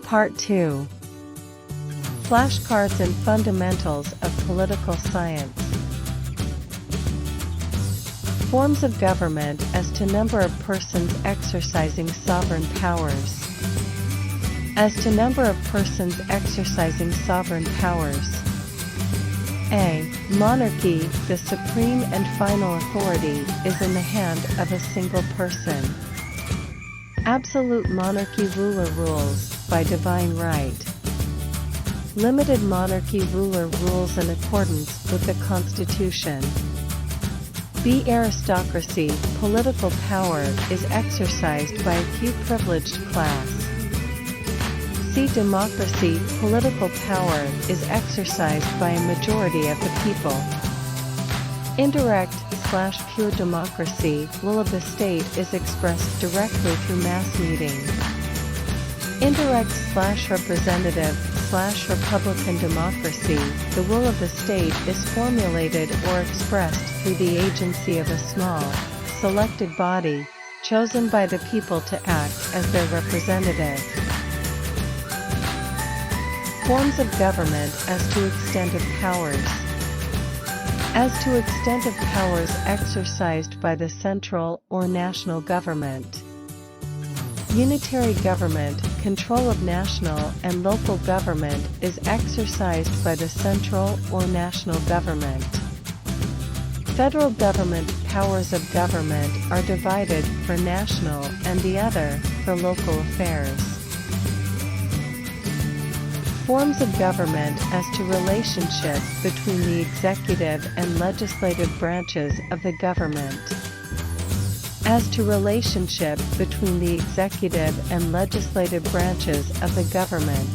Part 2. Flashcards and Fundamentals of Political Science. Forms of government as to number of persons exercising sovereign powers. As to number of persons exercising sovereign powers. A. Monarchy, the supreme and final authority, is in the hand of a single person. Absolute monarchy, ruler rules by divine right. Limited monarchy, ruler rules in accordance with the Constitution. B. Aristocracy, political power is exercised by a few privileged class. C. Democracy, political power is exercised by a majority of the people. Indirect/pure democracy, will of the state is expressed directly through mass meeting. Indirect/representative/Republican democracy, the will of the state is formulated or expressed through the agency of a small, selected body, chosen by the people to act as their representative. Forms of government as to extent of powers. As to extent of powers exercised by the central or national government. Unitary government, control of national and local government is exercised by the central or national government. Federal government, powers of government are divided for national and the other for local affairs. Forms of government as to relationship between the executive and legislative branches of the government. As to relationship between the executive and legislative branches of the government.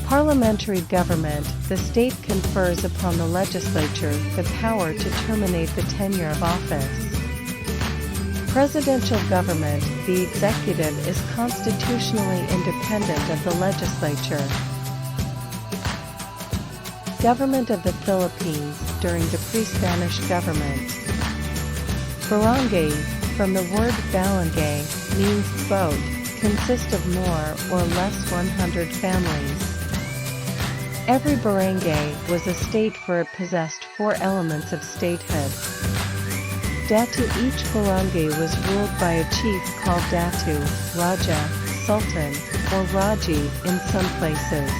Parliamentary government, the state confers upon the legislature the power to terminate the tenure of office. Presidential government, the executive is constitutionally independent of the legislature. Government of the Philippines during the pre-Spanish government. Barangay, from the word barangay, means boat, consists of more or less 100 families. Every barangay was a state for it possessed 4 elements of statehood. Datu, each barangay was ruled by a chief called Datu, Raja, Sultan, or Raji in some places.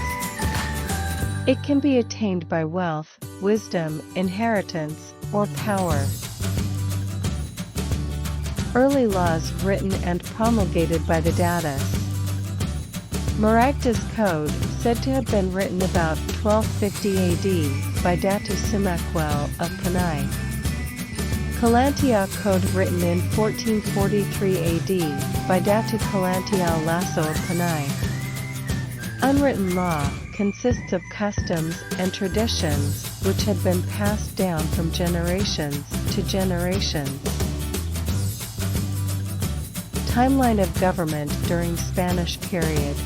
It can be attained by wealth, wisdom, inheritance, or power. Early laws written and promulgated by the Datus. Maragda's Code, said to have been written about 1250 AD, by Datu Simakwel of Panay. Kalantiao Code written in 1443 AD, by Datu Kalantiao Lasso of Panay. Unwritten law, consists of customs and traditions, which had been passed down from generations to generations. Timeline of government during Spanish period.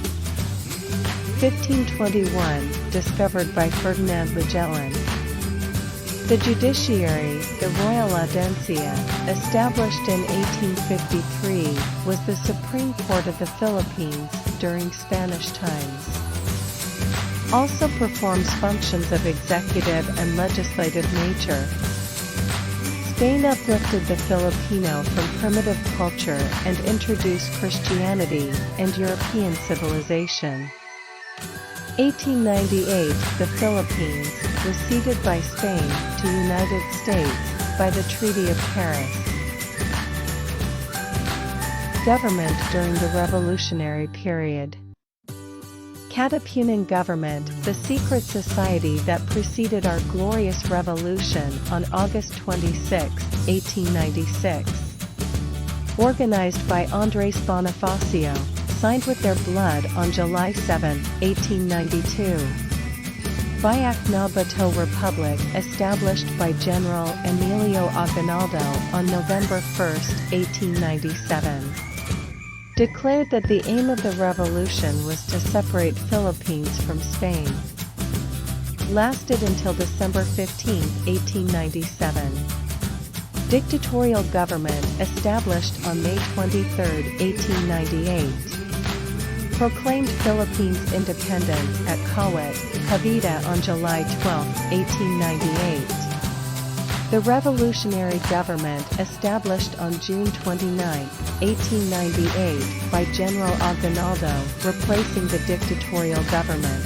1521, discovered by Ferdinand Magellan. The judiciary, the Royal Audiencia, established in 1853, was the Supreme Court of the Philippines during Spanish times. Also performs functions of executive and legislative nature. Spain uplifted the Filipino from primitive culture and introduced Christianity and European civilization. 1898, the Philippines was ceded by Spain to United States by the Treaty of Paris. Government during the Revolutionary period. Katipunan government, the secret society that preceded our glorious revolution on August 26, 1896. Organized by Andres Bonifacio, signed with their blood on July 7, 1892. Biak-na-Bato Republic, established by General Emilio Aguinaldo on November 1, 1897. Declared that the aim of the revolution was to separate Philippines from Spain. Lasted until December 15, 1897. Dictatorial government established on May 23, 1898. proclaimed Philippines' independence at Kawit, Cavite on July 12, 1898. The revolutionary government established on June 29, 1898 by General Aguinaldo, replacing the dictatorial government.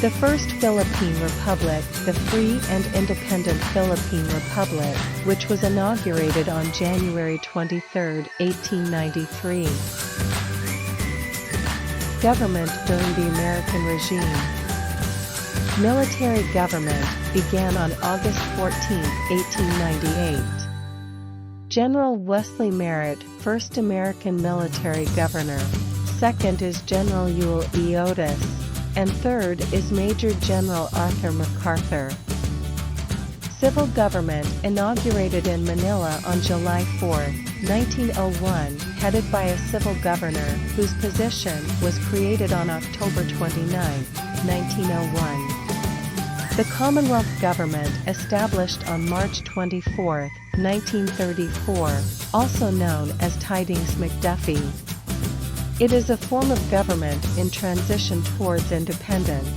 The First Philippine Republic, the Free and Independent Philippine Republic, which was inaugurated on January 23, 1893. Government during the American regime. Military government began on August 14, 1898. General Wesley Merritt, first American military governor. Second is General Ewell E. Otis. And third is Major General Arthur MacArthur. Civil government inaugurated in Manila on July 4, 1901, headed by a civil governor whose position was created on October 29, 1901. The Commonwealth government established on March 24, 1934, also known as Tidings-McDuffie. It is a form of government in transition towards independence.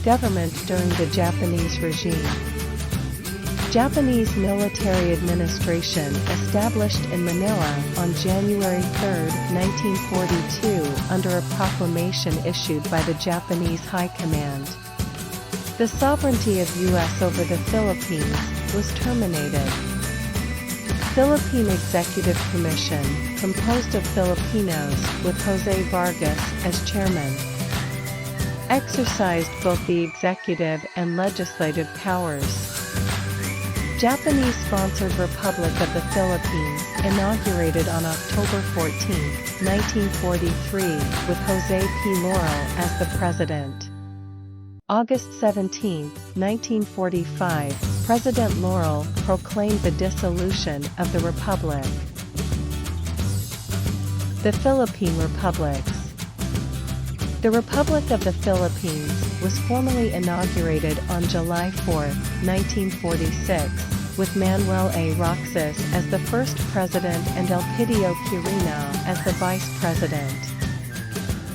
Government during the Japanese regime. Japanese military administration established in Manila on January 3, 1942 under a proclamation issued by the Japanese High Command. The sovereignty of U.S. over the Philippines was terminated. Philippine Executive Commission, composed of Filipinos with Jose Vargas as chairman, exercised both the executive and legislative powers. Japanese-sponsored Republic of the Philippines inaugurated on October 14, 1943, with Jose P. Laurel as the president. August 17, 1945, President Laurel proclaimed the dissolution of the Republic. The Philippine Republics. The Republic of the Philippines was formally inaugurated on July 4, 1946, with Manuel A. Roxas as the first president and Elpidio Quirino as the vice president.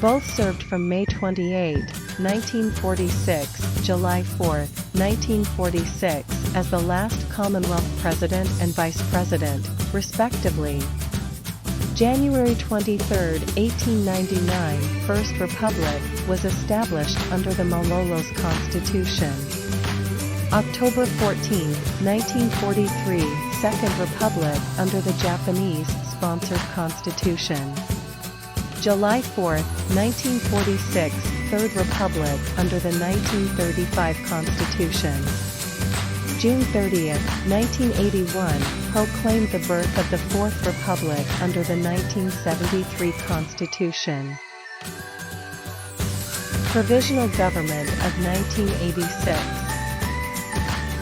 Both served from May 28, 1946, July 4, 1946, as the last Commonwealth President and Vice President, respectively. January 23, 1899, First Republic was established under the Malolos Constitution. October 14, 1943, Second Republic under the Japanese-sponsored Constitution. July 4, 1946, Third Republic under the 1935 Constitution. June 30, 1981, proclaimed the birth of the Fourth Republic under the 1973 Constitution. Provisional Government of 1986.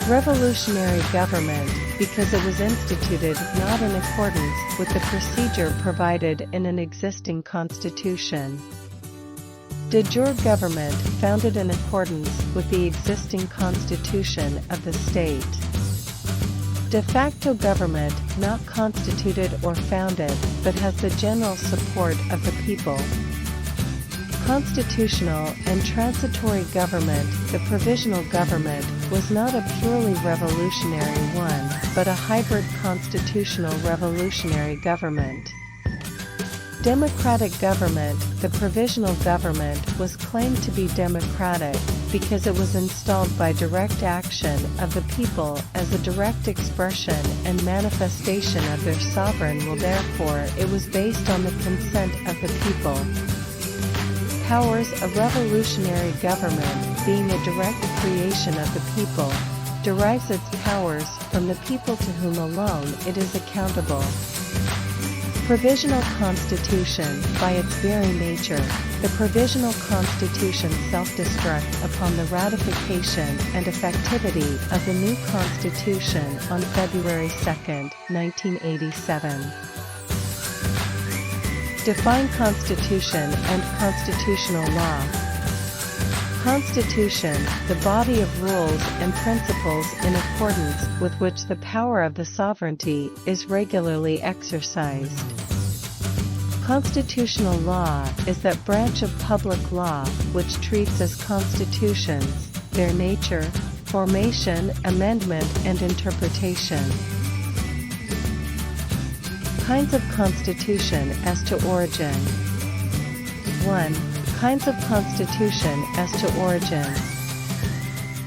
Revolutionary government, because it was instituted not in accordance with the procedure provided in an existing constitution. De jure government, founded in accordance with the existing constitution of the state. De facto government, not constituted or founded, but has the general support of the people. Constitutional and transitory government. The provisional government was not a purely revolutionary one, but a hybrid constitutional revolutionary government. Democratic government. The provisional government was claimed to be democratic because it was installed by direct action of the people as a direct expression and manifestation of their sovereign will. Therefore, it was based on the consent of the people. Powers. A revolutionary government, being a direct creation of the people, derives its powers from the people to whom alone it is accountable. Provisional Constitution. By its very nature, the Provisional Constitution self-destructs upon the ratification and effectivity of the new Constitution on February 2, 1987. Define Constitution and constitutional law. Constitution, the body of rules and principles in accordance with which the power of the sovereignty is regularly exercised. Constitutional law is that branch of public law which treats as constitutions, their nature, formation, amendment, and interpretation. Kinds of constitution as to origin. 1. Kinds of constitution as to origin.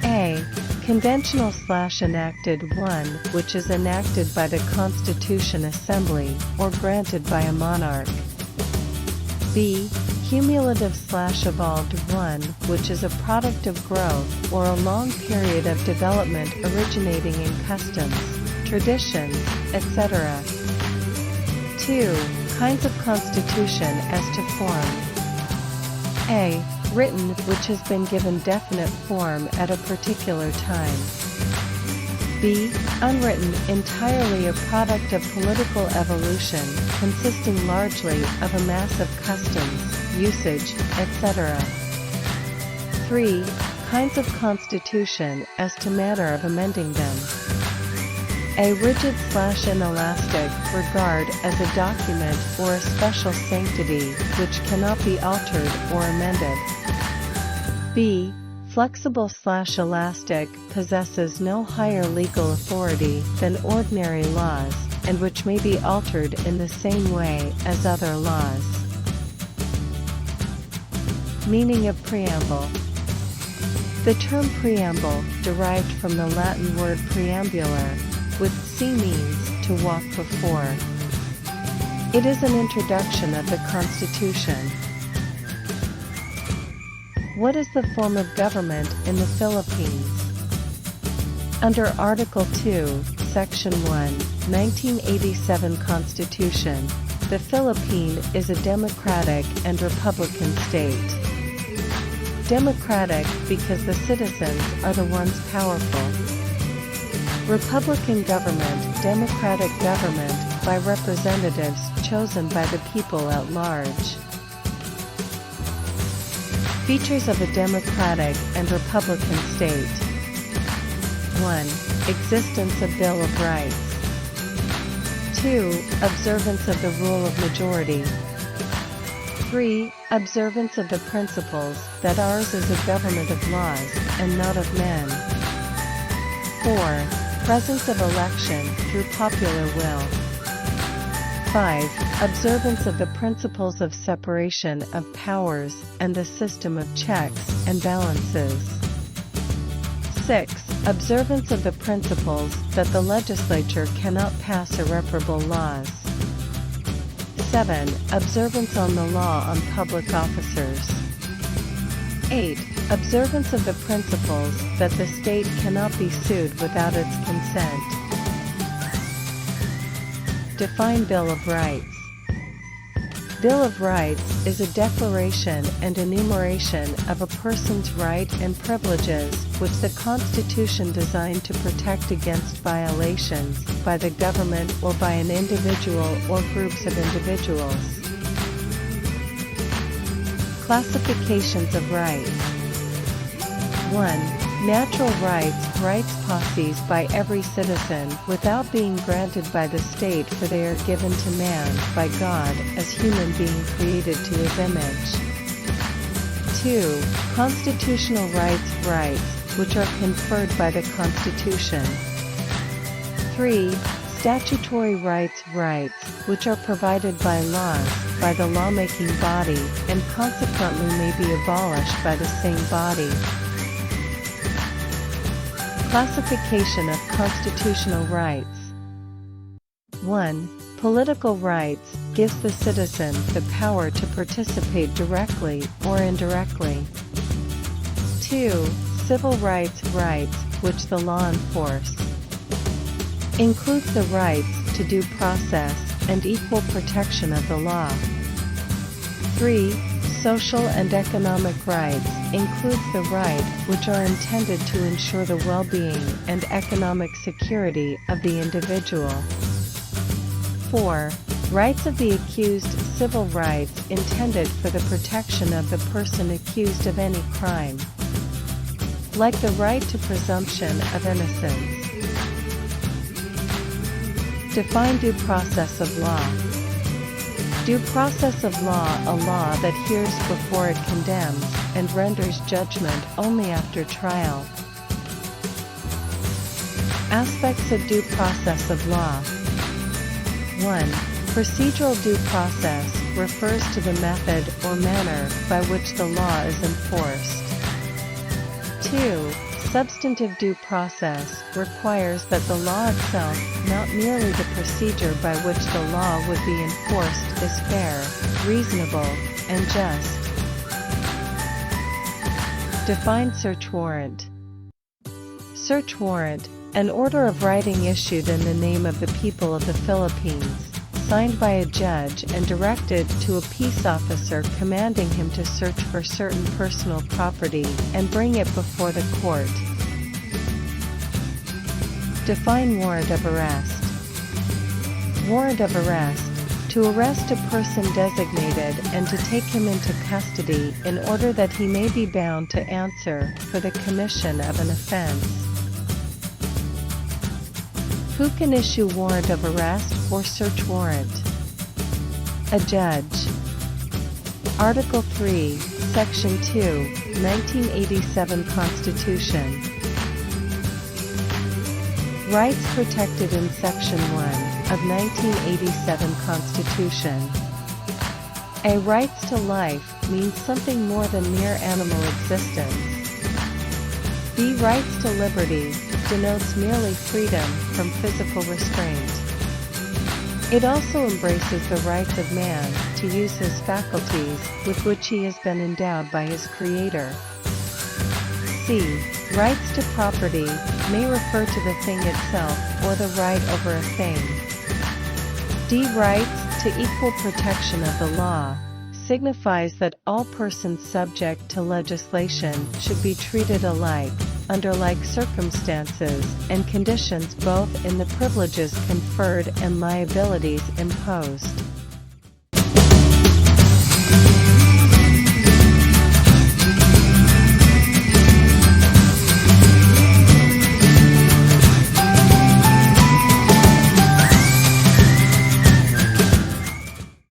A. Conventional/enacted, one which is enacted by the Constitution Assembly or granted by a monarch. B. Cumulative/evolved, one which is a product of growth or a long period of development originating in customs, traditions, etc. 2. Kinds of constitution as to form. A. Written, which has been given definite form at a particular time. B. Unwritten, entirely a product of political evolution, consisting largely of a mass of customs, usage, etc. 3. Kinds of constitution as to manner of amending them. A. Rigid/inelastic, regard as a document or a special sanctity, which cannot be altered or amended. B. Flexible/elastic, possesses no higher legal authority than ordinary laws, and which may be altered in the same way as other laws. Meaning of preamble. The term preamble, derived from the Latin word preambular, with C means to walk before. It is an introduction of the Constitution. What is the form of government in the Philippines? Under Article 2, Section 1, 1987 Constitution, the Philippines is a democratic and republican state. Democratic because the citizens are the ones powerful. Republican government, democratic government by representatives chosen by the people at large. Features of a democratic and republican state. 1. Existence of Bill of Rights. 2. Observance of the rule of majority. 3. Observance of the principles that ours is a government of laws and not of men. 4. Presence of election through popular will. 5. Observance of the principles of separation of powers and the system of checks and balances. 6. Observance of the principles that the legislature cannot pass irreparable laws. 7. Observance on the law on public officers. 8. Observance of the principles that the state cannot be sued without its consent. Define Bill of Rights. Bill of Rights is a declaration and enumeration of a person's right and privileges which the Constitution designed to protect against violations by the government or by an individual or groups of individuals. Classifications of rights. 1. Natural rights, rights possessed by every citizen without being granted by the state, for they are given to man by God as human being created to his image. 2. Constitutional rights, rights which are conferred by the Constitution. 3. Statutory rights, rights which are provided by laws, by the lawmaking body, and consequently may be abolished by the same body. Classification of constitutional rights. 1. Political rights, gives the citizen the power to participate directly or indirectly. 2. Civil rights, rights which the law enforce. Includes the rights to due process and equal protection of the law. 3. Social and economic rights, includes the right which are intended to ensure the well-being and economic security of the individual. 4. Rights of the accused, civil rights intended for the protection of the person accused of any crime, like the right to presumption of innocence. Define due process of law. Due process of law, a law that hears before it condemns, and renders judgment only after trial. Aspects of due process of law. 1. Procedural due process refers to the method or manner by which the law is enforced. 2. Substantive due process requires that the law itself, not merely the procedure by which the law would be enforced, is fair, reasonable, and just. Define search warrant. Search warrant, an order of writing issued in the name of the people of the Philippines, signed by a judge and directed to a peace officer commanding him to search for certain personal property and bring it before the court. Define warrant of arrest. Warrant of arrest, to arrest a person designated and to take him into custody in order that he may be bound to answer for the commission of an offense. Who can issue warrant of arrest or search warrant? A judge. Article 3, Section 2, 1987 Constitution. Rights protected in Section 1 of 1987 Constitution. A rights to life means something more than mere animal existence. B. Rights to liberty denotes merely freedom from physical restraint. It also embraces the rights of man to use his faculties with which he has been endowed by his Creator. C. Rights to property may refer to the thing itself or the right over a thing. D. Rights to equal protection of the law signifies that all persons subject to legislation should be treated alike, under like circumstances and conditions both in the privileges conferred and liabilities imposed.